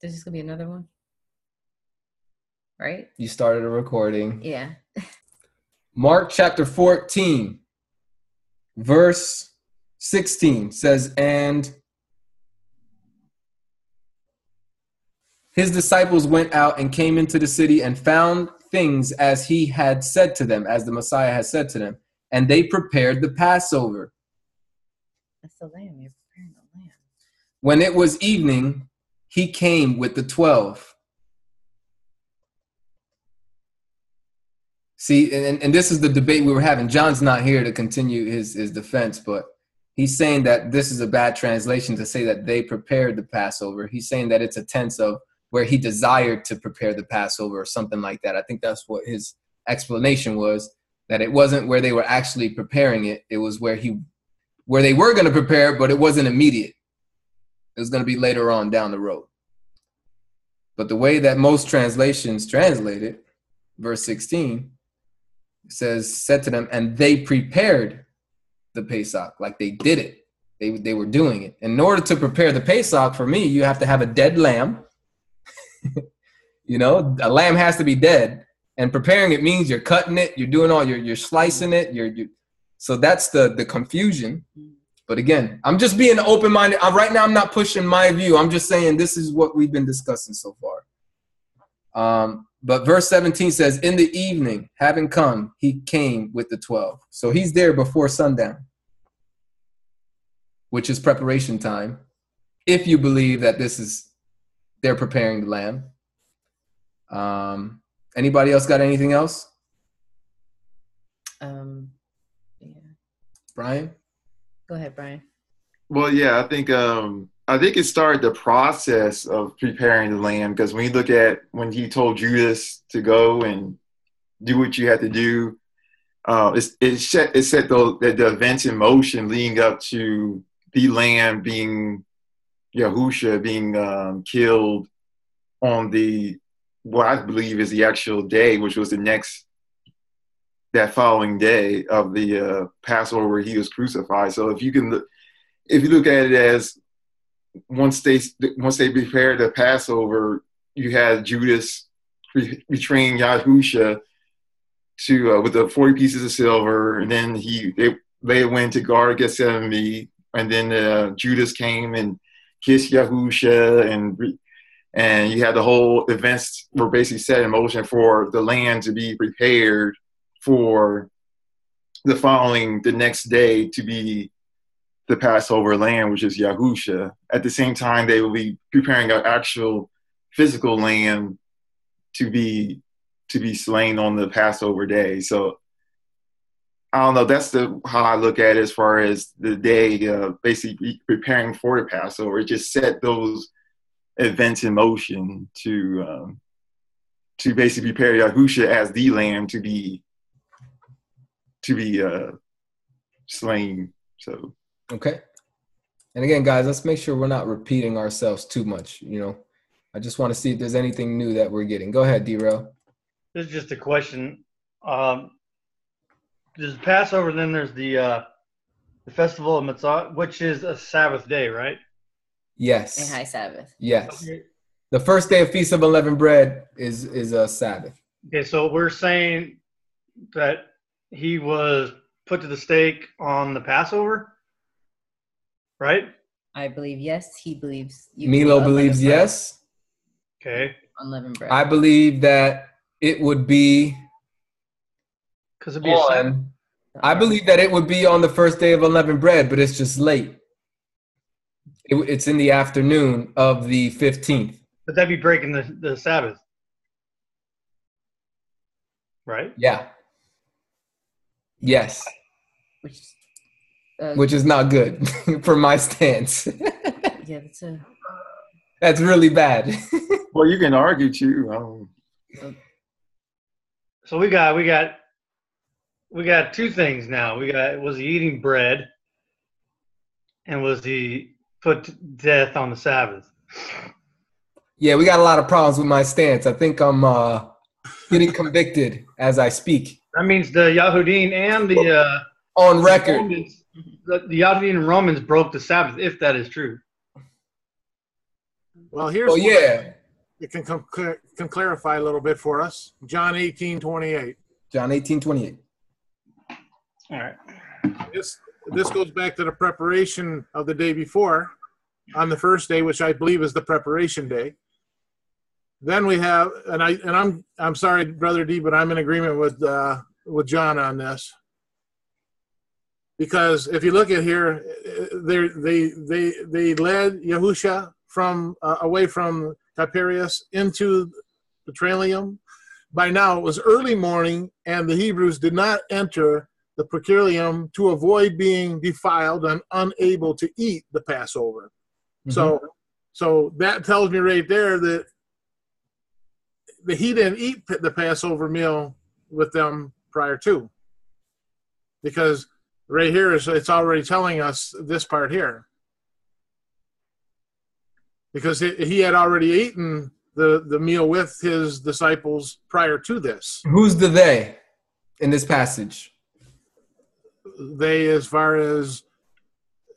There's just gonna be another one, right? You started a recording. Yeah. Mark chapter 14, verse 16 says, and his disciples went out and came into the city and found things as he had said to them, as the Messiah had said to them. And they prepared the Passover. That's the lamb. You're preparing the lamb. When it was evening, he came with the 12. See, and this is the debate we were having. John's not here to continue his defense, but he's saying that this is a bad translation to say that they prepared the Passover. He's saying that it's a tense of where he desired to prepare the Passover or something like that. I think that's what his explanation was, that it wasn't where they were actually preparing it. It was where they were going to prepare, but it wasn't immediate. It was going to be later on down the road. But the way that most translations translate it, verse 16, said to them, and they prepared the Pesach, like they did it. They were doing it. In order to prepare the Pesach, for me, you have to have a dead lamb. You know, a lamb has to be dead. And preparing it means you're cutting it, you're doing all, you're slicing it. So that's the confusion. But again, I'm just being open-minded. Right now, I'm not pushing my view. I'm just saying this is what we've been discussing so far. But verse 17 says, in the evening, having come, he came with the 12. So he's there before sundown, which is preparation time, if you believe that they're preparing the lamb. Anybody else got anything else? Yeah. Brian? Go ahead, Brian. Well, yeah, I think it started the process of preparing the lamb, because when you look at when he told Judas to go and do what you had to do, it set the events in motion leading up to the lamb being Yahusha being killed on what I believe is the actual day, which was that following day of the Passover where he was crucified. So if you look at it as once they prepared the Passover, you had Judas betraying Yahusha with the 40 pieces of silver, and then they went to guard Gethsemane, and then Judas came and kissed Yahusha, and you had the whole events were basically set in motion for the land to be prepared for the next day to be the Passover lamb, which is Yahusha. At the same time, they will be preparing an actual physical lamb to be slain on the Passover day. So I don't know. That's how I look at it as far as the day, basically preparing for the Passover. It just set those events in motion to basically prepare Yahusha as the lamb to be slain. So. Okay. And again, guys, let's make sure we're not repeating ourselves too much. I just want to see if there's anything new that we're getting. Go ahead, D-Rail. This is just a question. There's Passover, then there's the Festival of Matzah, which is a Sabbath day, right? Yes. And high Sabbath. Yes. Okay. The first day of Feast of Unleavened Bread is a Sabbath. Okay, so we're saying that he was put to the stake on the Passover, right? I believe yes. He believes. Milo believes yes. Okay. Unleavened bread. I believe that it would be because it'd be a Sabbath. I believe that it would be on the first day of Unleavened Bread, but it's just late. It's in the afternoon of the 15th. But that'd be breaking the Sabbath, right? Yeah. Yes. Which is not good for my stance. Yeah, that's really bad. Well, you can argue too. So we got two things now. Was he eating bread, and was he put to death on the Sabbath? Yeah, we got a lot of problems with my stance. I think I'm getting convicted as I speak. That means the Yahudim and the on record. The Yahudim and Romans broke the Sabbath, if that is true. Well, here's Oh yeah, it can clarify a little bit for us. John 18:28. John 18:28. All right. This goes back to the preparation of the day before, on the first day, which I believe is the preparation day. Then we have, I'm sorry, Brother D, but I'm in agreement with John on this, because if you look at here, they led Yahusha from away from Tiberias into Petraeum. By now it was early morning, and the Hebrews did not enter the Petraeum to avoid being defiled and unable to eat the Passover. Mm-hmm. So that tells me right there that he didn't eat the Passover meal with them prior to, because right here it's already telling us this part here, because he had already eaten the meal with his disciples prior to this. Who's the they in this passage? They, as far as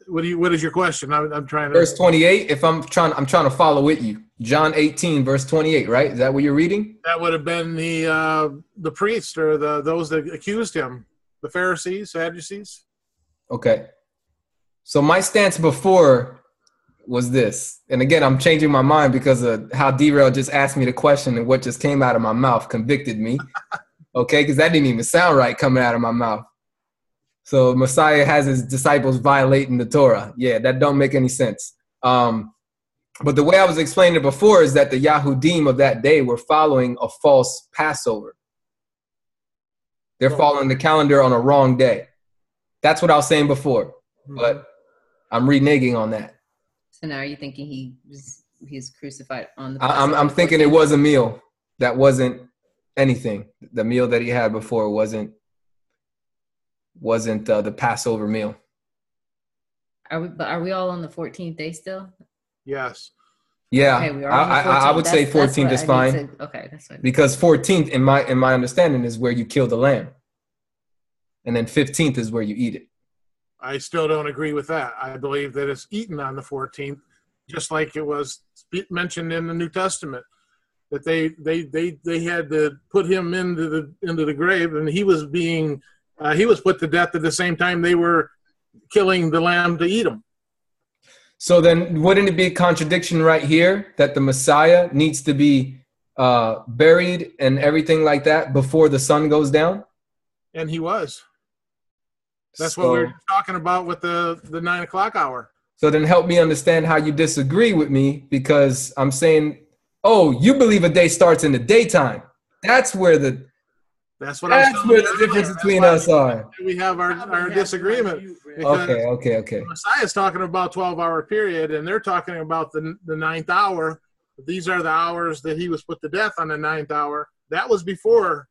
what is your question? I'm trying to. Verse 28. If I'm trying to follow with you. John 18, verse 28. Right? Is that what you're reading? That would have been the priests or those that accused him, the Pharisees, Sadducees. Okay. So my stance before was this, and again, I'm changing my mind because of how D-Rail just asked me the question, and what just came out of my mouth convicted me. Okay, because that didn't even sound right coming out of my mouth. So Messiah has his disciples violating the Torah. Yeah, that don't make any sense. But the way I was explaining it before is that the Yahudim of that day were following a false Passover. They're following the calendar on a wrong day. That's what I was saying before, but I'm reneging on that. So now are you thinking he's crucified on the Passover? I'm thinking it was a meal that wasn't anything. The meal that he had before wasn't the Passover meal. Are we all on the 14th day still? Yes. Yeah, okay, we are on the 14th. I would say 14th is fine. Okay, that's fine. Because 14th, in my understanding, is where you kill the lamb, and then 15th is where you eat it. I still don't agree with that. I believe that it's eaten on the 14th, just like it was mentioned in the New Testament, that they had to put him into the grave, and he was put to death at the same time they were killing the lamb to eat him. So then wouldn't it be a contradiction right here that the Messiah needs to be buried and everything like that before the sun goes down? And he was. That's what we were talking about with the 9 o'clock hour. So then help me understand how you disagree with me, because I'm saying, oh, you believe a day starts in the daytime. That's where the difference between us are. We have our disagreement. Okay. Messiah's talking about 12-hour period, and they're talking about the 9th hour. These are the hours that he was put to death on the 9th hour. That was before.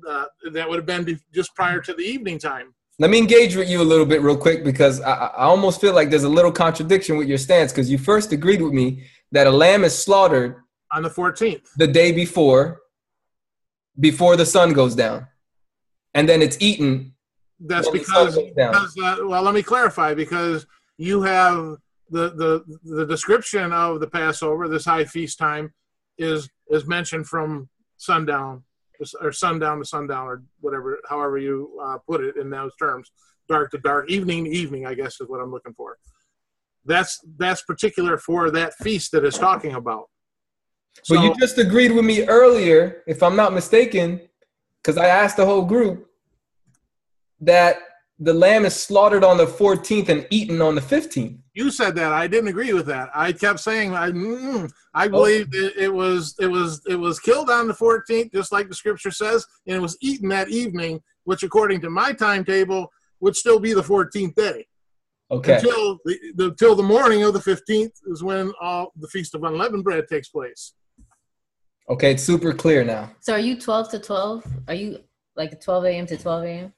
That would have been just prior to the evening time. Let me engage with you a little bit real quick, because I almost feel like there's a little contradiction with your stance, because you first agreed with me that a lamb is slaughtered on the 14th, the day before the sun goes down, and then it's eaten. That's because well, let me clarify, because you have the description of the Passover, this high feast time, is mentioned from sundown or sundown to sundown, or whatever, however you put it in those terms, dark to dark, evening to evening, I guess is what I'm looking for. That's particular for that feast that it's talking about. So you just agreed with me earlier, if I'm not mistaken, because I asked the whole group, that the lamb is slaughtered on the 14th and eaten on the 15th. You said that. I didn't agree with that. I kept saying I believe it was killed on the 14th, just like the scripture says, and it was eaten that evening, which according to my timetable would still be the 14th day. Okay. Until the morning of the 15th is when all the Feast of Unleavened Bread takes place. Okay, it's super clear now. So are you 12 to 12? Are you like 12 a.m. to 12 a.m.?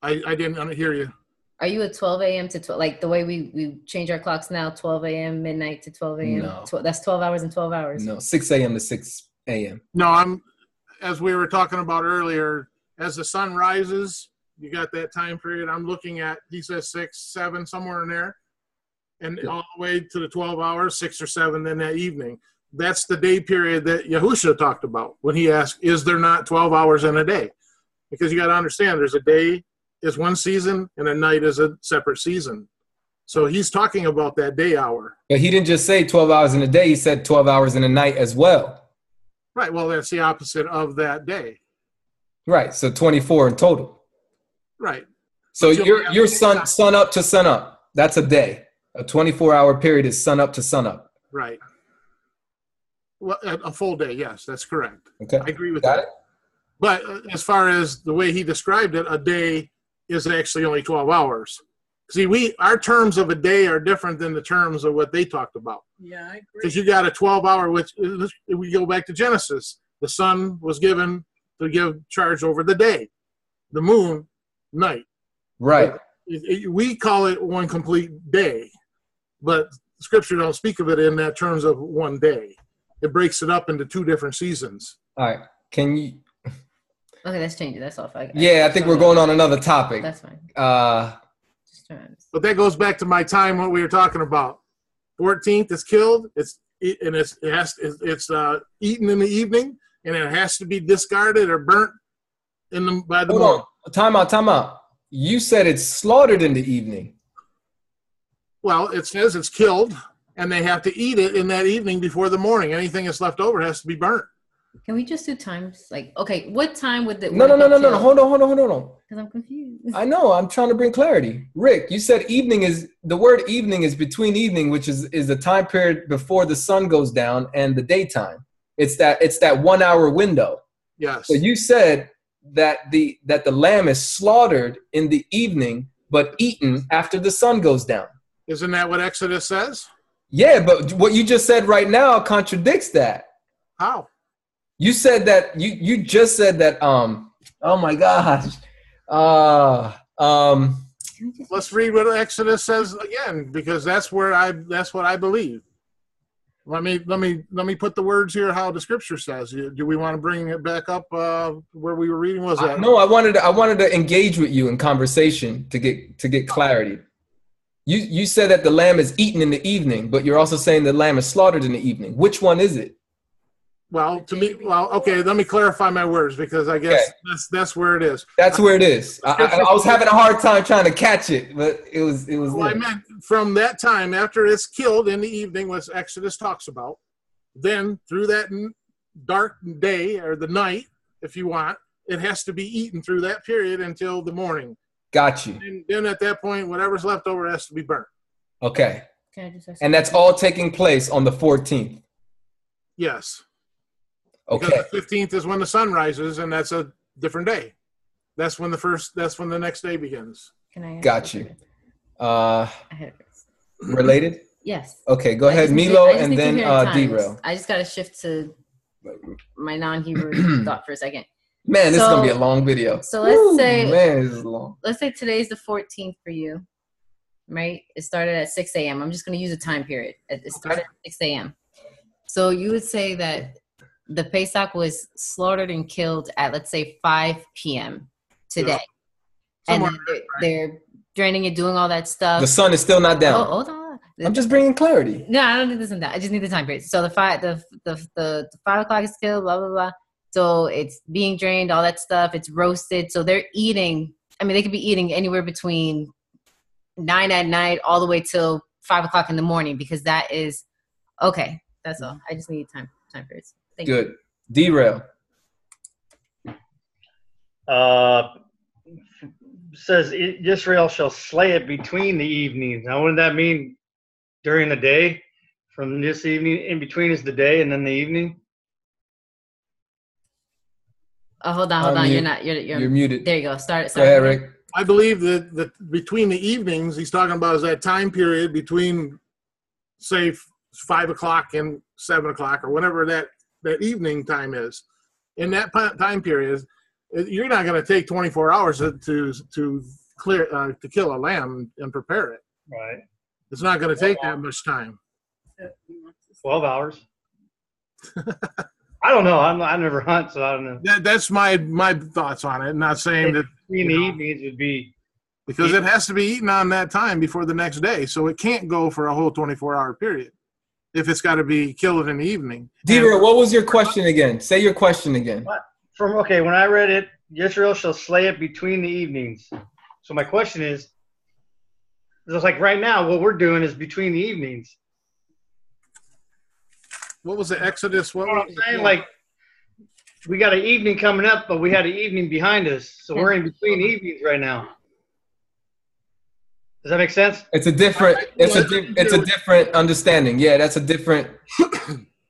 I didn't hear you. Are you at 12 a.m. to 12, like the way we change our clocks now, 12 a.m., midnight to 12 a.m.? No. That's 12 hours and 12 hours. No, 6 a.m. to 6 a.m. No, as we were talking about earlier, as the sun rises, you got that time period. I'm looking at, he says 6, 7, somewhere in there. and all the way to the 12 hours, 6 or 7 in that evening. That's the day period that Yahusha talked about when he asked, is there not 12 hours in a day? Because you got to understand, there's a day is one season and a night is a separate season. So he's talking about that day hour. But he didn't just say 12 hours in a day. He said 12 hours in a night as well. Right. Well, that's the opposite of that day. Right. So 24 in total. Right. So your sun up to sun up. That's a day. A 24-hour period is sun up to sun up. Right. Well, a full day. Yes, that's correct. Okay. I agree with Got that. it? But as far as the way he described it, a day is actually only 12 hours. See, our terms of a day are different than the terms of what they talked about. Yeah, I agree. Because you got a 12-hour, which if we go back to Genesis, the sun was given to give charge over the day, the moon, night. Right. We call it one complete day, but Scripture don't speak of it in that terms of one day. It breaks it up into 2 different seasons. All right. Can you? Okay, let's change it. That's all. I think we're going on another topic. That's fine. But that goes back to my time what we were talking about. 14th is killed. It's eaten in the evening, and it has to be discarded or burnt by the morning. Time out. You said it's slaughtered in the evening. Well, it says it's killed, and they have to eat it in that evening before the morning. Anything that's left over has to be burnt. Can we just do times? Like, okay, what time would the No. Hold on. Because I'm confused. I know. I'm trying to bring clarity. Rick, you said the word evening is between evening, which is the time period before the sun goes down, and the daytime. It's that 1 hour window. Yes. So you said that the lamb is slaughtered in the evening, but eaten after the sun goes down. Isn't that what Exodus says? Yeah, but what you just said right now contradicts that. How? You said that you just said that oh my gosh. Let's read what Exodus says again, because that's what I believe. Let me put the words here how the Scripture says. Do we want to bring it back up where we were reading? Was that? No, I wanted to engage with you in conversation to get clarity. You said that the lamb is eaten in the evening, but you're also saying the lamb is slaughtered in the evening. Which one is it? Well, okay, let me clarify my words, because I guess that's where it is. That's where it is. I was having a hard time trying to catch it, but it was. Well, I meant from that time after it's killed in the evening, what Exodus talks about, then through that dark day or the night, if you want, it has to be eaten through that period until the morning. Got you. And then at that point, whatever's left over has to be burnt. Okay. Can I just ask and that's all taking place on the 14th. Yes. Okay. Because the 15th is when the sun rises, and that's a different day. That's when the next day begins. Can I? Got you. Related? Yes. Okay, go ahead, Milo, and then D-Rail. I just got to shift to my non-Hebrew thought for a second. Man, this is going to be a long video. So let's say, man, this is long. Let's say today's the 14th for you, right? It started at 6 a.m. I'm just going to use a time period. It started at 6 a.m. So you would say that the Pesach was slaughtered and killed at, let's say, 5 p.m. today. Yeah. And they're draining it, doing all that stuff. The sun is still not down. Oh, hold on. I'm just bringing clarity. No, I don't need this and that. I just need the time period. So the 5 o'clock is killed, blah, blah, blah. So it's being drained, all that stuff. It's roasted. So they're eating. I mean, they could be eating anywhere between 9 at night all the way till 5 o'clock in the morning, because that is okay. That's all. I just need time periods. Thank you. Good. D-Rail. Says Israel shall slay it between the evenings. Now, wouldn't that mean during the day? From this evening, in between is the day and then the evening? Oh, hold on. You're muted. There you go. Start. Go ahead, Rick. I believe that between the evenings, he's talking about is that time period between, say, 5 o'clock and 7 o'clock, or whatever that evening time is. In that time period, you're not going to take 24 hours to kill a lamb and prepare it. Right. It's not going to take that much time. 12 hours. I don't know. I never hunt, so I don't know. That's my thoughts on it. I'm not saying that between the evenings would be because it has to be eaten on that time before the next day. So it can't go for a whole 24-hour period if it's got to be killed in the evening. Deaver, what was your question again? Say your question again. When I read it, Israel shall slay it between the evenings. So my question is, just like right now, what we're doing is between the evenings. What was the Exodus? What I'm saying? Like, we got an evening coming up, but we had an evening behind us. So we're in between evenings right now. Does that make sense? It's a different understanding. Yeah, that's a different.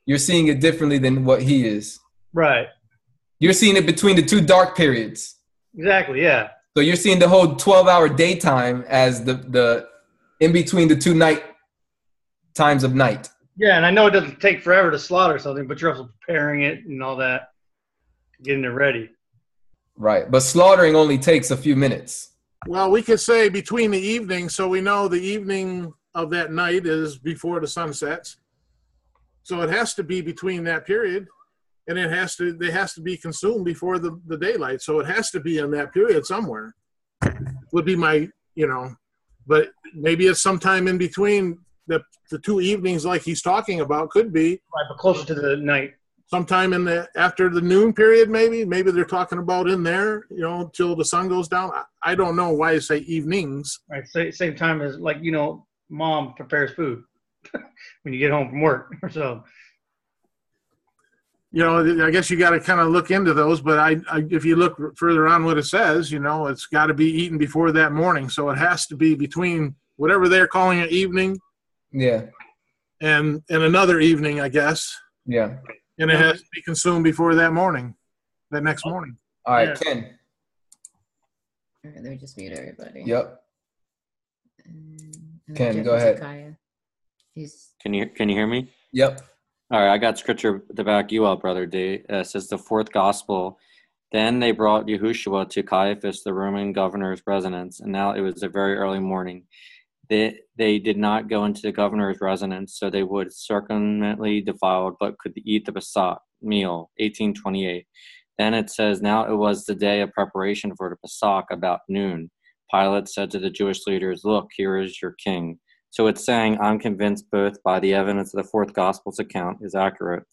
You're seeing it differently than what he is. Right. You're seeing it between the two dark periods. Exactly. Yeah. So you're seeing the whole 12-hour daytime as the in between the two night times of night. Yeah, and I know it doesn't take forever to slaughter something, but you're also preparing it and all that, getting it ready. Right, but slaughtering only takes a few minutes. Well, we could say between the evenings, so we know the evening of that night is before the sun sets. So it has to be between that period, and they has to be consumed before the daylight. So it has to be in that period somewhere. Would be my, but maybe it's sometime in between the two evenings, like he's talking about. Could be right, but closer to the night. Sometime after the noon period, maybe they're talking about in there, till the sun goes down. I don't know why I say evenings. Right, same time as mom prepares food when you get home from work. So, I guess you got to kind of look into those. But if you look further on what it says, it's got to be eaten before that morning. So it has to be between whatever they're calling an evening, yeah, and another evening, I guess. Yeah. And it has to be consumed before that next morning. All right, Ken. All right, let me just mute everybody. Yep. Ken, go ahead. Can you hear me? Yep. All right, I got scripture to back you up, Brother D. It says the fourth gospel. Then they brought Yahushua to Caiaphas, the Roman governor's residence, and now it was a very early morning. They did not go into the governor's residence, so they would circumvently defiled, but could eat the Pesach meal, 1828. Then it says, now it was the day of preparation for the Pesach about noon. Pilate said to the Jewish leaders, look, here is your king. So it's saying, I'm convinced both by the evidence of the fourth gospel's account is accurate,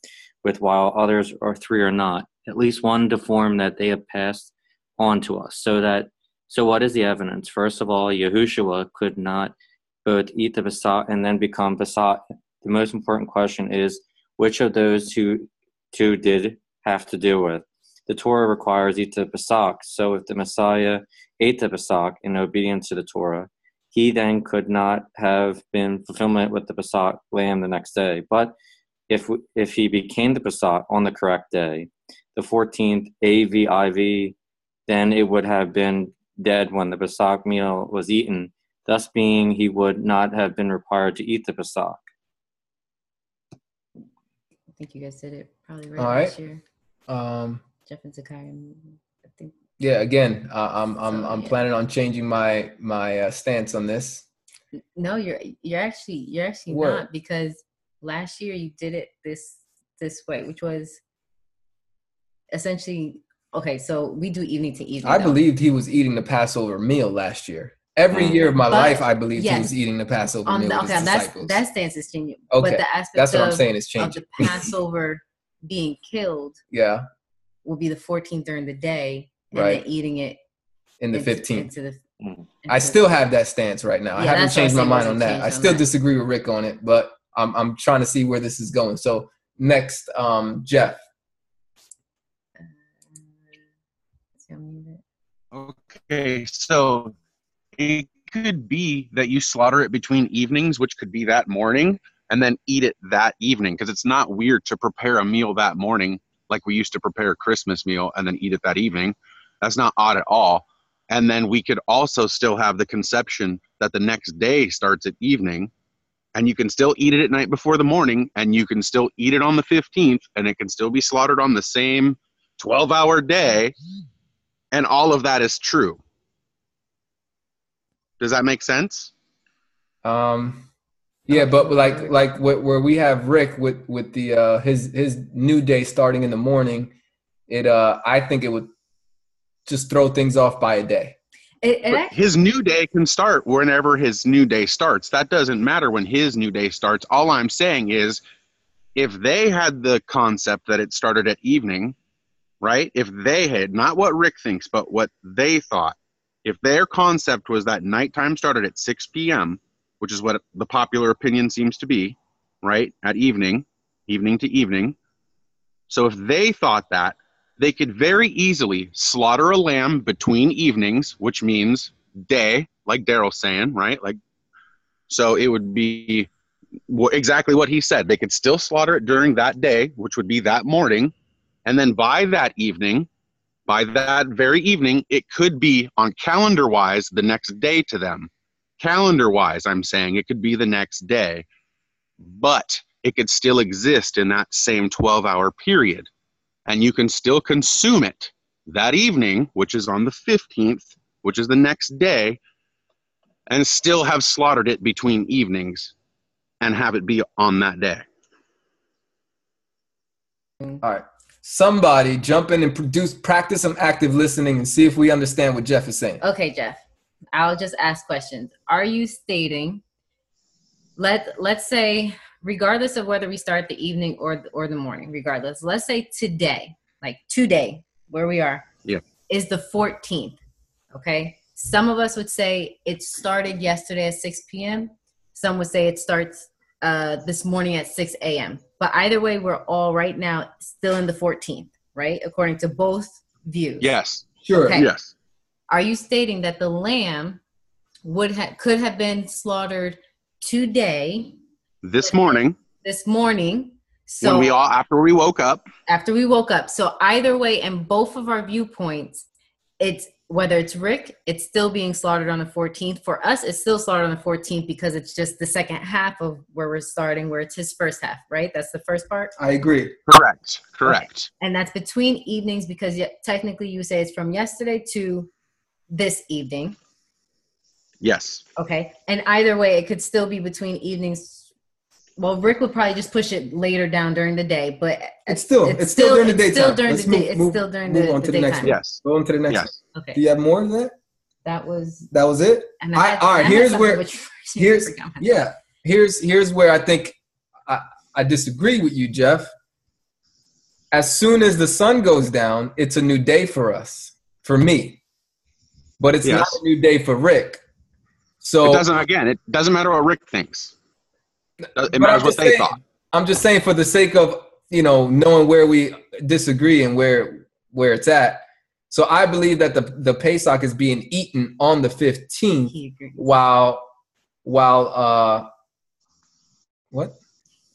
with while others or three are not. At least one deformed that they have passed on to us. So what is the evidence? First of all, Yahushua could not both eat the Pesach and then become Pesach. The most important question is, which of those two did have to deal with? The Torah requires eat the Pesach, so if the Messiah ate the Pesach in obedience to the Torah, he then could not have been fulfillment with the Pesach lamb the next day. But if he became the Pesach on the correct day, the 14th AVIV, then it would have been dead when the Pesach meal was eaten, thus being he would not have been required to eat the Pesach. I think you guys did it probably right All last right. year. Jeff and Zakai, I think. Yeah, again, I'm planning on changing my stance on this. No, you're actually What? not, because last year you did it this way, which was essentially okay. So we do evening to evening. I believed he was eating the Passover meal last year. Every year of my life, I believed he was eating the Passover meal with his disciples. That stance is changing. Okay, but the aspect that's what I'm saying is of changing. the Passover being killed, Yeah, will be the 14th during the day, and right, then eating it in the 15th. I still have that stance right now. I haven't changed my mind on that. I still disagree with Rick on it, but I'm trying to see where this is going. So next, Jeff. Okay, so it could be that you slaughter it between evenings, which could be that morning, and then eat it that evening, because it's not weird to prepare a meal that morning like we used to prepare a Christmas meal and then eat it that evening. That's not odd at all. And then we could also still have the conception that the next day starts at evening, and you can still eat it at night before the morning, and you can still eat it on the 15th, and it can still be slaughtered on the same 12-hour day, and all of that is true. Does that make sense? Yeah, but like where we have Rick with the his new day starting in the morning, I think it would just throw things off by a day. His new day can start whenever his new day starts. That doesn't matter when his new day starts. All I'm saying is, if they had the concept that it started at evening, right? If they had, not what Rick thinks, but what they thought, if their concept was that nighttime started at 6 p.m., which is what the popular opinion seems to be, right? At evening to evening. So if they thought that, they could very easily slaughter a lamb between evenings, which means day, like Daryl's saying, right? Like, so it would be exactly what he said. They could still slaughter it during that day, which would be that morning. And then by that evening, by that very evening, it could be on calendar-wise the next day to them. Calendar-wise, I'm saying it could be the next day. But it could still exist in that same 12-hour period. And you can still consume it that evening, which is on the 15th, which is the next day, and still have slaughtered it between evenings and have it be on that day. All right. Somebody jump in and practice some active listening and see if we understand what Jeff is saying. Okay, Jeff. I'll just ask questions. Are you stating, let's say, regardless of whether we start the evening or the morning, regardless, let's say today, where we are, is the 14th, okay? Some of us would say it started yesterday at 6 p.m. Some would say it starts this morning at 6 a.m. But either way, we're all right now still in the 14th, right? According to both views. Yes. Sure. Okay. Yes. Are you stating that the lamb could have been slaughtered today? This morning. So after we woke up. So either way, in both of our viewpoints, it's whether it's Rick, it's still being slaughtered on the 14th. For us, it's still slaughtered on the 14th because it's just the second half of where we're starting, where it's his first half, right? That's the first part. I agree. Correct. Okay. And that's between evenings because technically you say it's from yesterday to this evening. Yes. Okay. And either way, it could still be between evenings. Well, Rick would probably just push it later down during the day, but it's still during the daytime. It's still during the daytime. Yes. Go on to the next. Yes. One. Okay. Do you have more than that? That was it. And all right. Here's where I think I disagree with you, Jeff. As soon as the sun goes down, it's a new day for us, for me, but it's not a new day for Rick. So it doesn't matter what Rick thinks. It matters what they thought. I'm just saying, for the sake of knowing where we disagree and where it's at. So I believe that the Pesach is being eaten on the 15th, while what?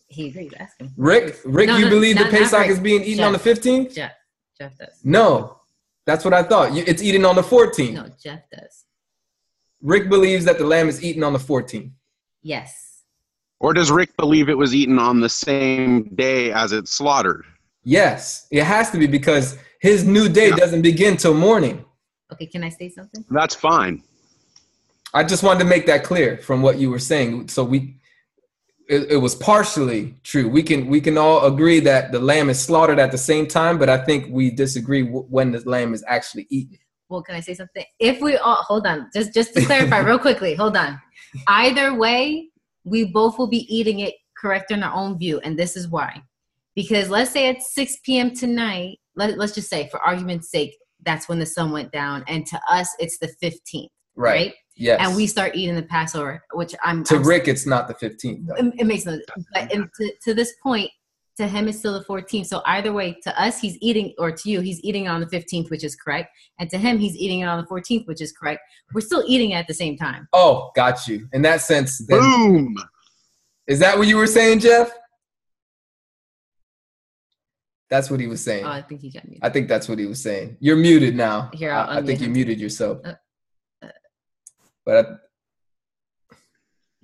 He agrees. Ask him. Rick, you believe the Pesach is being eaten on the 15th? Jeff does. No, that's what I thought. It's eaten on the 14th. No, Jeff does. Rick believes that the lamb is eaten on the 14th. Yes. Or does Rick believe it was eaten on the same day as it's slaughtered? Yes, it has to be because his new day doesn't begin till morning. Okay, can I say something? That's fine. I just wanted to make that clear from what you were saying. So it was partially true. We can all agree that the lamb is slaughtered at the same time, but I think we disagree when the lamb is actually eaten. Well, can I say something? If we all hold on, just to clarify real quickly, hold on. Either way, we both will be eating it correct in our own view, and this is why. Because let's say at 6 p.m. tonight, let's just say, for argument's sake, that's when the sun went down, and to us, it's the 15th, right? Yes. And we start eating the Passover, which Rick, it's not the 15th. It makes no sense. But to this point, to him, it's still the 14th. So either way, to us, he's eating, or to you, he's eating it on the 15th, which is correct. And to him, he's eating it on the 14th, which is correct. We're still eating it at the same time. Oh, got you. In that sense. Then, boom. Is that what you were saying, Jeff? That's what he was saying. Oh, I think he got muted. I think that's what he was saying. You're muted now. Here, I think you muted yourself.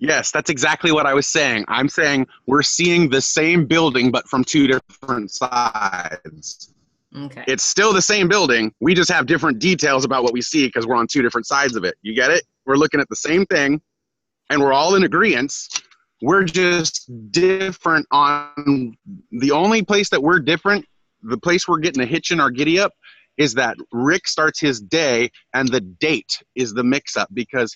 Yes, that's exactly what I was saying. I'm saying we're seeing the same building, but from two different sides. Okay. It's still the same building. We just have different details about what we see because we're on two different sides of it. You get it? We're looking at the same thing, and we're all in agreement. We're just different on the only place that we're different, the place we're getting a hitch in our giddy up, is that Rick starts his day and the date is the mix-up, because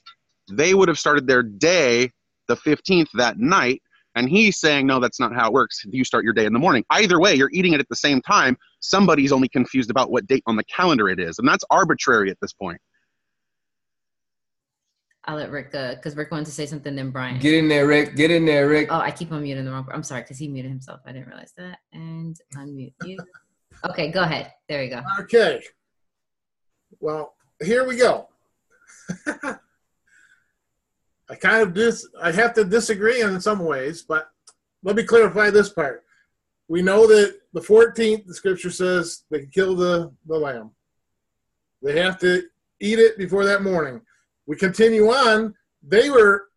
they would have started their day the 15th that night, and he's saying, no, that's not how it works. You start your day in the morning. Either way, you're eating it at the same time. Somebody's only confused about what date on the calendar it is, and that's arbitrary at this point. I'll let Rick, because Rick wanted to say something, then Brian. Get in there, Rick. Get in there, Rick. Oh, I keep on muting the wrong. I'm sorry, because he muted himself. I didn't realize that. And unmute you. Okay, go ahead. There you go. Okay. Well, here we go. I have to disagree in some ways, but let me clarify this part. We know that the 14th, the scripture says they can kill the lamb. They have to eat it before that morning. We continue on. They were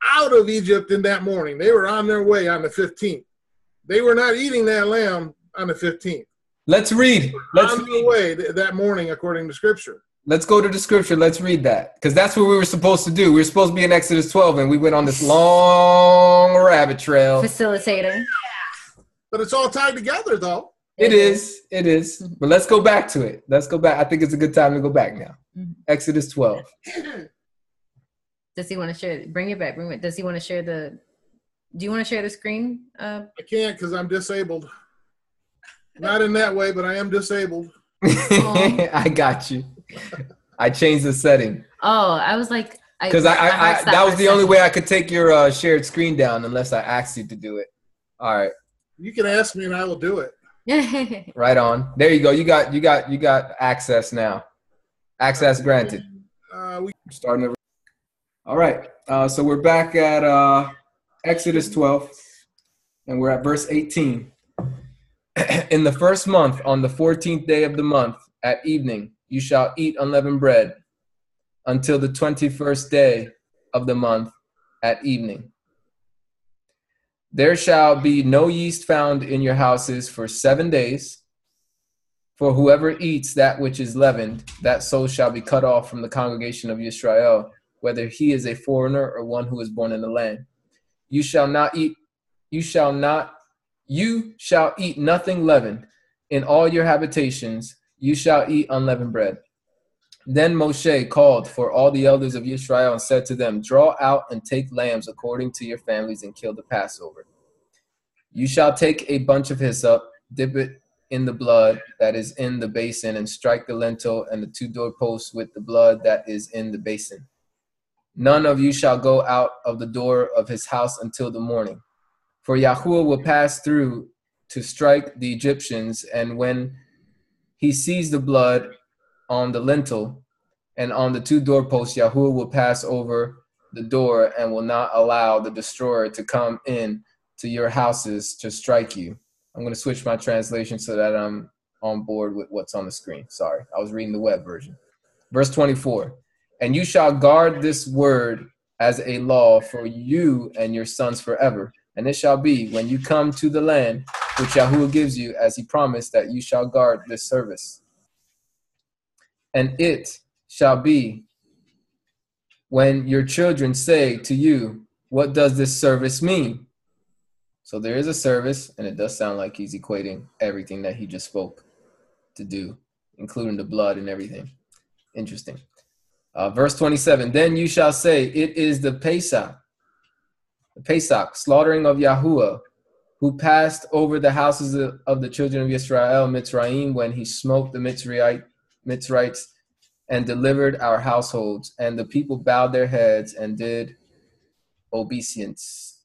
out of Egypt in that morning. They were on their way on the 15th. They were not eating that lamb on the 15th. Let's read. On their way that morning, according to scripture. Let's go to the scripture. Let's read that, because that's what we were supposed to do. We were supposed to be in Exodus 12, and we went on this long rabbit trail. Facilitating. But it's all tied together, though. It is. But let's go back to it. Let's go back. I think it's a good time to go back now. Mm-hmm. Exodus 12. Does he want to share? Bring it back. Does he want to share the? Do you want to share the screen? I can't because I'm disabled. Not in that way, but I am disabled. I got you. I changed the setting. Oh, I was like, because I that was the only way I could take your shared screen down unless I asked you to do it. All right. You can ask me and I will do it. Right on. There you go. You got access now. Access granted. Starting over. All right. So we're back at Exodus 12, and we're at verse 18. In the first month, on the 14th day of the month, at evening, you shall eat unleavened bread until the 21st day of the month at evening. There shall be no yeast found in your houses for 7 days. For whoever eats that which is leavened, that soul shall be cut off from the congregation of Israel, whether he is a foreigner or one who is born in the land. You shall eat nothing leavened. In all your habitations, you shall eat unleavened bread. Then Moshe called for all the elders of Israel and said to them, draw out and take lambs according to your families and kill the Passover. You shall take a bunch of hyssop, dip it in the blood that is in the basin, and strike the lintel and the 2 doorposts with the blood that is in the basin. None of you shall go out of the door of his house until the morning. For Yahuwah will pass through to strike the Egyptians, and when he sees the blood on the lintel and on the 2 doorposts, Yahuwah will pass over the door and will not allow the destroyer to come in to your houses to strike you. I'm going to switch my translation so that I'm on board with what's on the screen. Sorry, I was reading the web version. Verse 24, and you shall guard this word as a law for you and your sons forever. And it shall be when you come to the land which Yahuwah gives you, as he promised, that you shall guard this service. And it shall be when your children say to you, what does this service mean? So there is a service, and it does sound like he's equating everything that he just spoke to do, including the blood and everything. Interesting. Verse 27, then you shall say, it is the Pesach, slaughtering of Yahuwah, who passed over the houses of the children of Israel, Mitzrayim, when he smote the Mitzrites and delivered our households. And the people bowed their heads and did obeisance.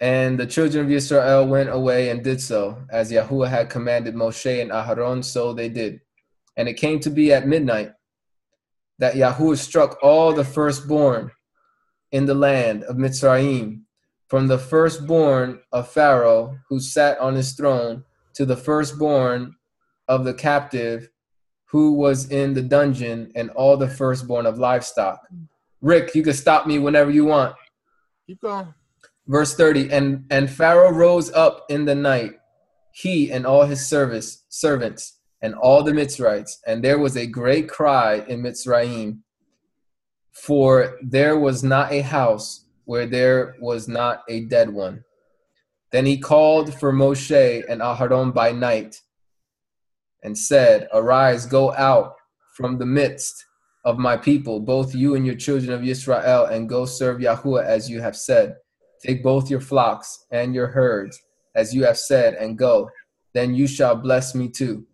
And the children of Israel went away and did so, as Yahuwah had commanded Moshe and Aharon, so they did. And it came to be at midnight that Yahuwah struck all the firstborn in the land of Mitzrayim, from the firstborn of Pharaoh, who sat on his throne, to the firstborn of the captive who was in the dungeon, and all the firstborn of livestock. Rick, you can stop me whenever you want. Keep going. Verse 30, and Pharaoh rose up in the night, he and all his servants, and all the Mitzrites, and there was a great cry in Mitzrayim, for there was not a house where there was not a dead one. Then he called for Moshe and Aharon by night, and said, Arise, go out from the midst of my people, both you and your children of Israel, and go serve Yahuwah as you have said. Take both your flocks and your herds, as you have said, and go. Then you shall bless me too.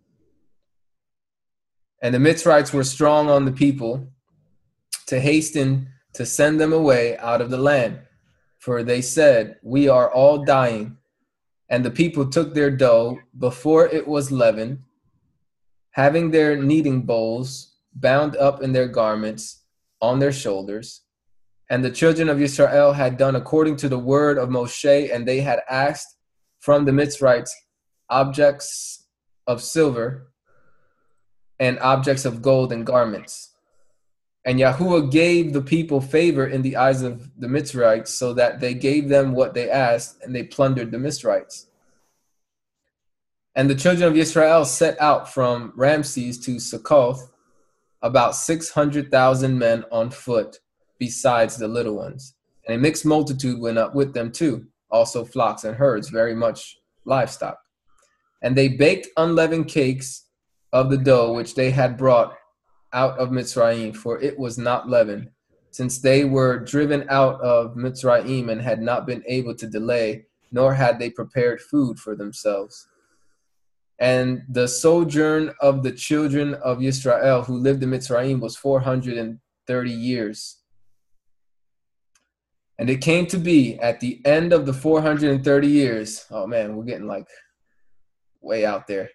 And the Mitzrites were strong on the people to hasten to send them away out of the land. For they said, We are all dying. And the people took their dough before it was leavened, having their kneading bowls bound up in their garments on their shoulders. And the children of Israel had done according to the word of Moshe, and they had asked from the Mitzrites objects of silver and objects of gold and garments. And Yahuwah gave the people favor in the eyes of the Mitzrites, so that they gave them what they asked, and they plundered the Mitzrites. And the children of Israel set out from Ramses to Succoth, about 600,000 men on foot, besides the little ones. And a mixed multitude went up with them too, also flocks and herds, very much livestock. And they baked unleavened cakes of the dough which they had brought out of Mitzrayim, for it was not leavened, since they were driven out of Mitzrayim and had not been able to delay, nor had they prepared food for themselves. And the sojourn of the children of Israel who lived in Mitzrayim was 430 years. And it came to be at the end of the 430 years, oh man, we're getting like way out there.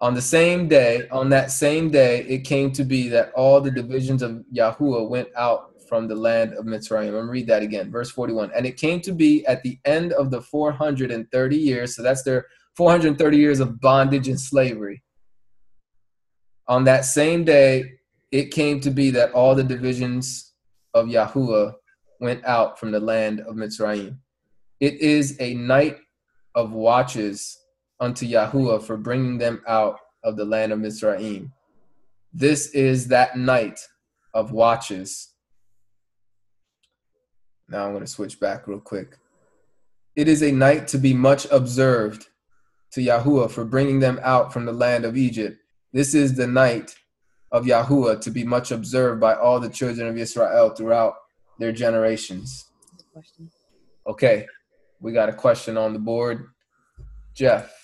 On that same day, it came to be that all the divisions of Yahuwah went out from the land of Mitzrayim. I'm going to read that again, verse 41. And it came to be at the end of the 430 years, so that's their 430 years of bondage and slavery. On that same day, it came to be that all the divisions of Yahuwah went out from the land of Mitzrayim. It is a night of watches unto Yahuwah for bringing them out of the land of Mitzrayim. This is that night of watches. Now I'm going to switch back real quick. It is a night to be much observed to Yahuwah for bringing them out from the land of Egypt. This is the night of Yahuwah to be much observed by all the children of Israel throughout their generations. Okay, we got a question on the board. Jeff.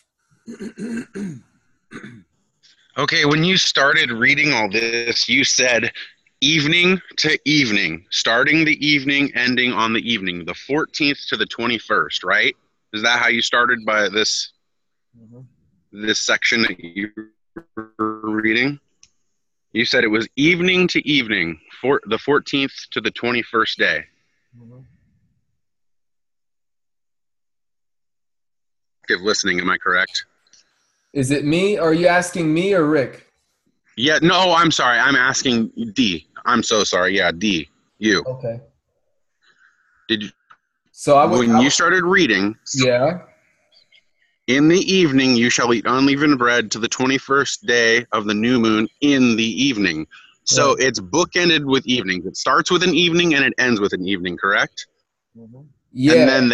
Okay, when you started reading all this, you said evening to evening, starting the evening, ending on the evening, the 14th to the 21st, right? Is that how you started by this this section that you were reading? You said it was evening to evening, for the 14th to the 21st day. Active listening, am I correct? Is it me, or are you asking me or Rick? Yeah, no, I'm sorry. I'm asking D. I'm so sorry. Yeah, D. You. Okay. Did you? So when you started reading, yeah. In the evening you shall eat unleavened bread to the 21st day of the new moon in the evening. So it's bookended with evenings. It starts with an evening and it ends with an evening, correct? Yeah. And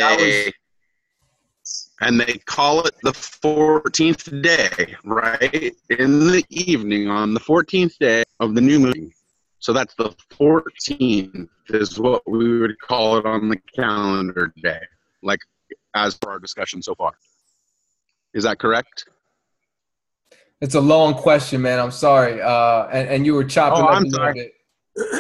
then they call it the 14th day, right? In the evening on the 14th day of the new moon. So that's the 14th is what we would call it on the calendar day, like as per our discussion so far. Is that correct? It's a long question, man. I'm sorry. And you were chopping up a little bit.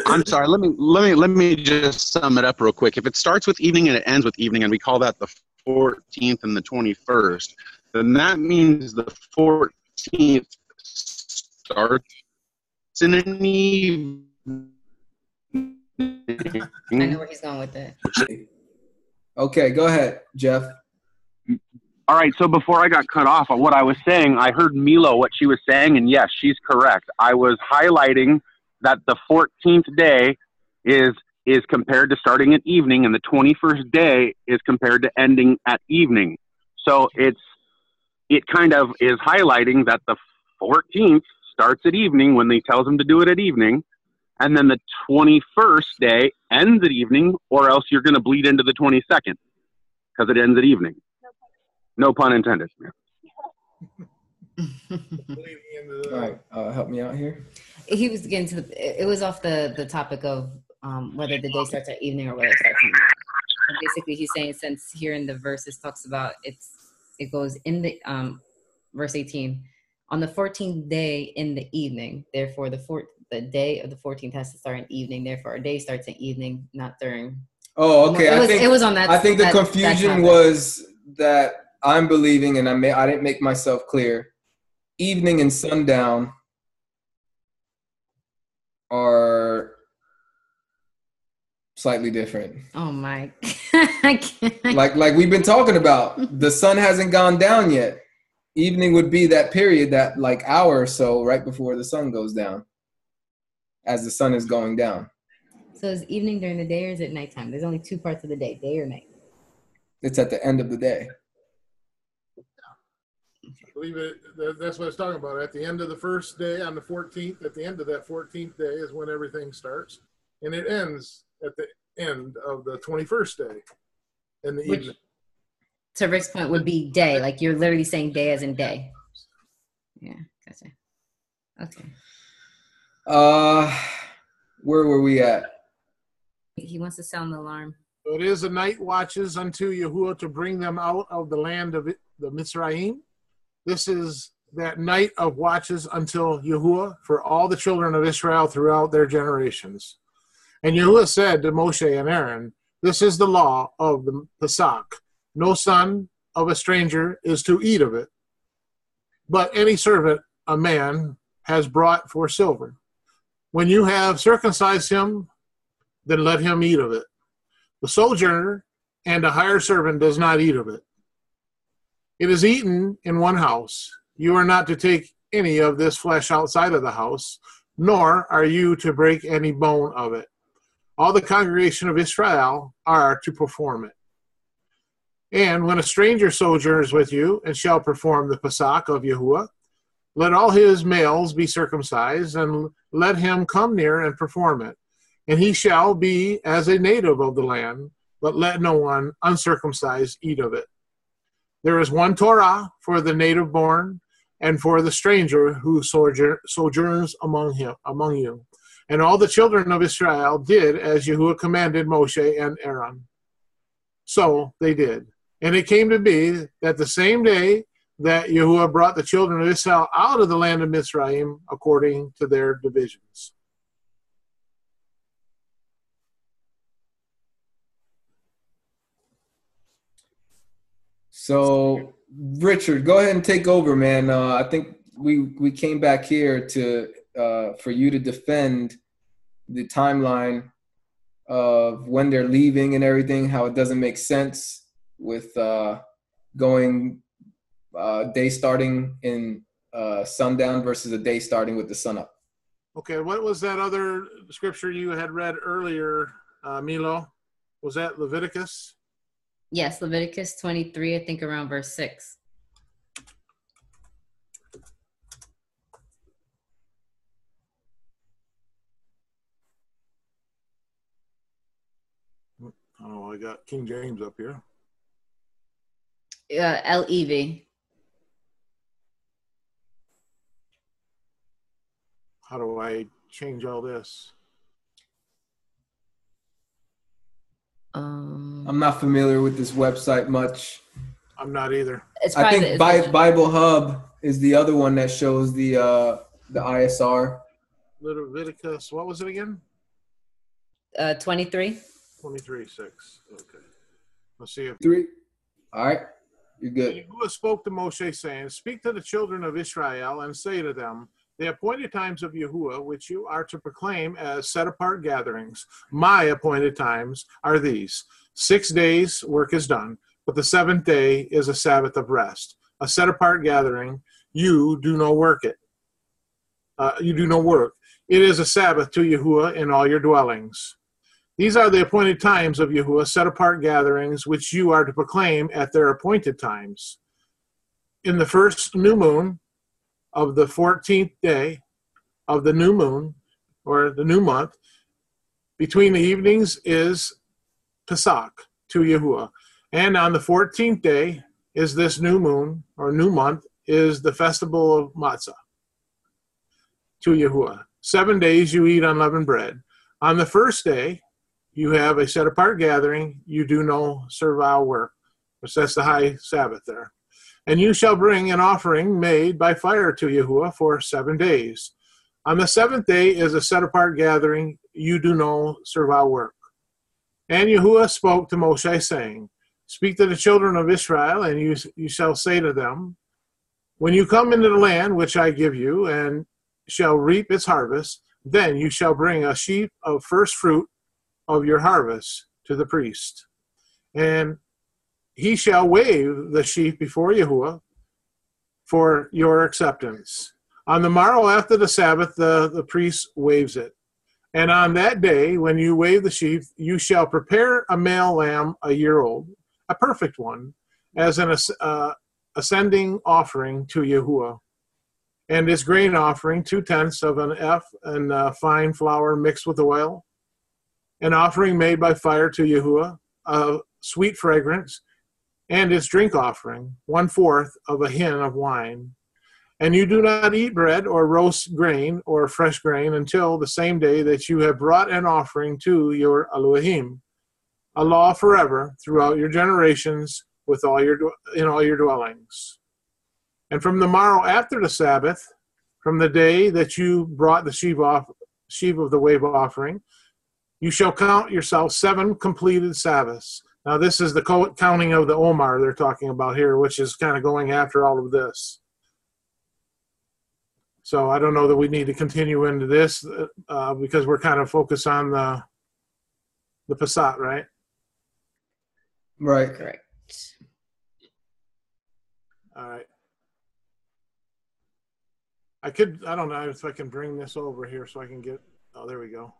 I'm sorry. Let me just sum it up real quick. If it starts with evening and it ends with evening, and we call that the 14th and the 21st, then that means the 14th starts in an evening. I know where he's going with that. Okay, go ahead, Jeff. All right, so before I got cut off, what I was saying, I heard Milo, what she was saying, and yes, she's correct. I was highlighting that the 14th day is compared to starting at evening, and the 21st day is compared to ending at evening. So it kind of is highlighting that the 14th starts at evening when he tells them to do it at evening, and then the 21st day ends at evening, or else you're going to bleed into the 22nd because it ends at evening. No pun intended. All right, help me out here. He was getting to it was off the topic of whether the day starts at evening or whether it starts at evening. And basically, he's saying since here in the verses talks about it goes in the verse 18 on the 14th day in the evening. Therefore, the day of the 14th has to start in evening. Therefore, our day starts in evening, not during. Oh, okay. It was on that. I think the confusion was that I'm believing, and I didn't make myself clear. Evening and sundown are slightly different. Oh my! like we've been talking about, the sun hasn't gone down yet. Evening would be that period, that like hour or so right before the sun goes down, as the sun is going down. So is evening during the day or is it nighttime? There's only two parts of the day or night. It's at the end of the day. I believe that's what I was talking about. At the end of the first day on the 14th, at the end of that 14th day is when everything starts. And it ends at the end of the 21st day in the evening. To Rick's point would be day. Like you're literally saying day as in day. Yeah, gotcha. Okay. Where were we at? He wants to sound the alarm. So it is the night watches unto Yahuwah to bring them out of the land of the Mitzrayim. This is that night of watches until Yahuwah for all the children of Israel throughout their generations. And Yahuwah said to Moshe and Aaron, this is the law of the Pesach. No son of a stranger is to eat of it, but any servant a man has brought for silver. When you have circumcised him, then let him eat of it. The sojourner and a hired servant does not eat of it. It is eaten in one house. You are not to take any of this flesh outside of the house, nor are you to break any bone of it. All the congregation of Israel are to perform it. And when a stranger sojourns with you and shall perform the Pesach of Yahuwah, let all his males be circumcised, and let him come near and perform it. And he shall be as a native of the land, but let no one uncircumcised eat of it. There is one Torah for the native born, and for the stranger who sojourns among you. And all the children of Israel did as Yahuwah commanded Moshe and Aaron. So they did. And it came to be that the same day that Yahuwah brought the children of Israel out of the land of Mitzrayim according to their divisions. So, Richard, go ahead and take over, man. I think we came back here to for you to defend the timeline of when they're leaving and everything, how it doesn't make sense with going day starting in sundown versus a day starting with the sun up. Okay, what was that other scripture you had read earlier, Milo? Was that Leviticus? Yes, Leviticus 23, I think around verse 6. Oh, I got King James up here. LEV. How do I change all this? I'm not familiar with this website much. I'm not either. I think Bible Hub is the other one that shows the ISR. Leviticus, what was it again? 23. 23:6. Okay. Let's see if 3. All right, you're good. Yahuwah spoke to Moshe, saying, "Speak to the children of Israel and say to them, the appointed times of Yahuwah, which you are to proclaim as set-apart gatherings, my appointed times are these. 6 days work is done, but the 7th day is a Sabbath of rest. A set-apart gathering, you do no work it. You do no work. It is a Sabbath to Yahuwah in all your dwellings. These are the appointed times of Yahuwah, set-apart gatherings, which you are to proclaim at their appointed times. In the first new moon of the 14th day of the new moon, or the new month, between the evenings is Pesach to Yahuwah. And on the 14th day is this new moon, or new month, is the festival of matzah to Yahuwah. 7 days you eat unleavened bread. On the first day, you have a set-apart gathering. You do no servile work, which that's the high Sabbath there. And you shall bring an offering made by fire to Yahuwah for 7 days. On the seventh day is a set-apart gathering. You do no servile work. And Yahuwah spoke to Moshe, saying, speak to the children of Israel, and you shall say to them, when you come into the land which I give you, and shall reap its harvest, then you shall bring a sheaf of first fruit of your harvest to the priest. And he shall wave the sheaf before Yahuwah for your acceptance. On the morrow after the Sabbath, the priest waves it. And on that day, when you wave the sheaf, you shall prepare a male lamb a year old, a perfect one, as an ascending offering to Yahuwah. And his grain offering, 2/10 of an ephah and fine flour mixed with oil. An offering made by fire to Yahuwah, a sweet fragrance, and his drink offering, 1/4 of a hin of wine. And you do not eat bread or roast grain or fresh grain until the same day that you have brought an offering to your Elohim, a law forever throughout your generations with in all your dwellings. And from the morrow after the Sabbath, from the day that you brought the sheaf of the wave offering, you shall count yourself 7 completed Sabbaths. Now this is the counting of the Omar they're talking about here, which is kind of going after all of this. So I don't know that we need to continue into this because we're kind of focused on the Passat, right? Right. Correct. All right. I don't know if I can bring this over here so I can get, oh, there we go.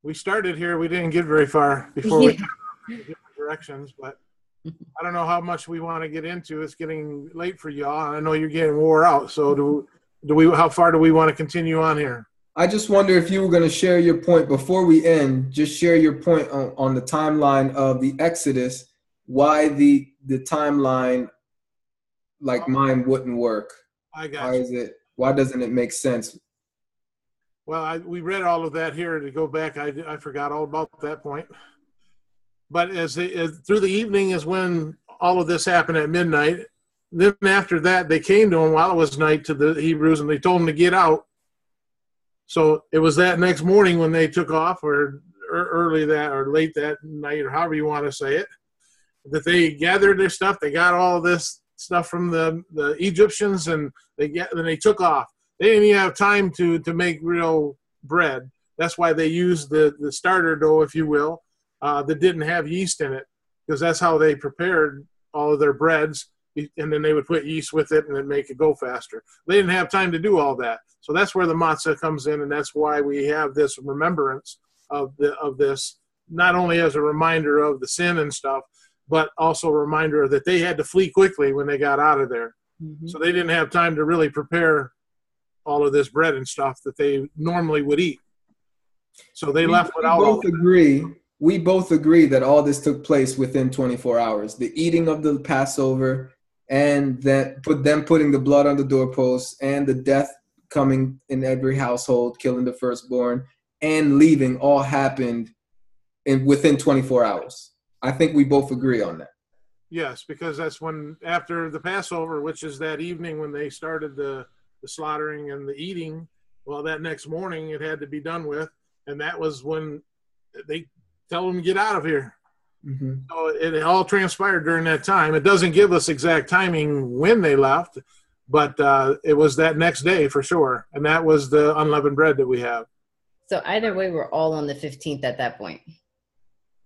We started here. We didn't get very far before we got in different directions, but I don't know how much we want to get into. It's getting late for y'all, and I know you're getting wore out. So how far do we want to continue on here? I just wonder if you were going to share your point before we end. Just share your point on the timeline of the Exodus. Why the timeline, like mine, wouldn't work? I got you. Why doesn't it make sense? Well, we read all of that here. To go back, I forgot all about that point. But through the evening is when all of this happened at midnight. Then after that, they came to him while it was night to the Hebrews, and they told him to get out. So it was that next morning when they took off, or early that, or late that night, or however you want to say it, that they gathered their stuff. They got all of this stuff from the Egyptians, and then they took off. They didn't even have time to make real bread. That's why they used the starter dough, if you will, that didn't have yeast in it, because that's how they prepared all of their breads, and then they would put yeast with it and then make it go faster. They didn't have time to do all that. So that's where the matzah comes in, and that's why we have this remembrance of this, not only as a reminder of the sin and stuff, but also a reminder that they had to flee quickly when they got out of there. Mm-hmm. So they didn't have time to really prepare all of this bread and stuff that they normally would eat. So they left without all that. We both agree that all this took place within 24 hours. The eating of the Passover, and them putting the blood on the doorposts, and the death coming in every household, killing the firstborn, and leaving all happened within 24 hours. I think we both agree on that. Yes, because that's when, after the Passover, which is that evening when they started the slaughtering and the eating, well, that next morning it had to be done with, and that was when they tell them to get out of here. Mm-hmm. So it all transpired during that time. It doesn't give us exact timing when they left, but it was that next day for sure, and that was the unleavened bread that we have. So either way, we're all on the 15th at that point.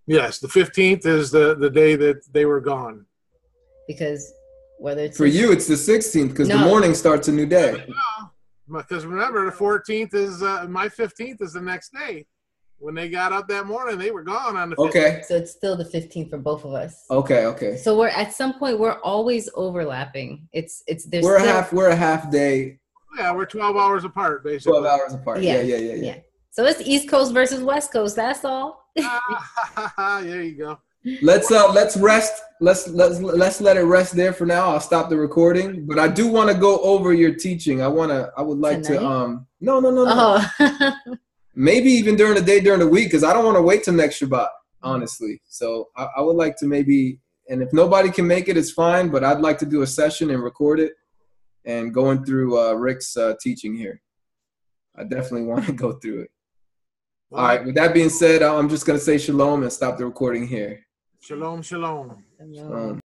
Yes, the 15th is the day that they were gone. Because whether it's... For you, it's the 16th, because the morning starts a new day. No, because remember, the 14th is, my 15th is the next day. When they got up that morning, they were gone on the 15th. Okay. So it's still the 15th for both of us. Okay. So we're at some point, we're always overlapping. We're a half day. Yeah, we're 12 hours apart, basically. 12 hours apart. Yeah. So it's East Coast versus West Coast. That's all. There you go. Let's rest. Let's let it rest there for now. I'll stop the recording, but I do want to go over your teaching. I would like Tonight? to no. Oh. Maybe even during the day, during the week, because I don't want to wait till next Shabbat, honestly. So I would like to maybe, and if nobody can make it, it's fine, but I'd like to do a session and record it and going through Rick's teaching here. I definitely want to go through it. All right, with that being said, I'm just going to say shalom and stop the recording here. Shalom, shalom.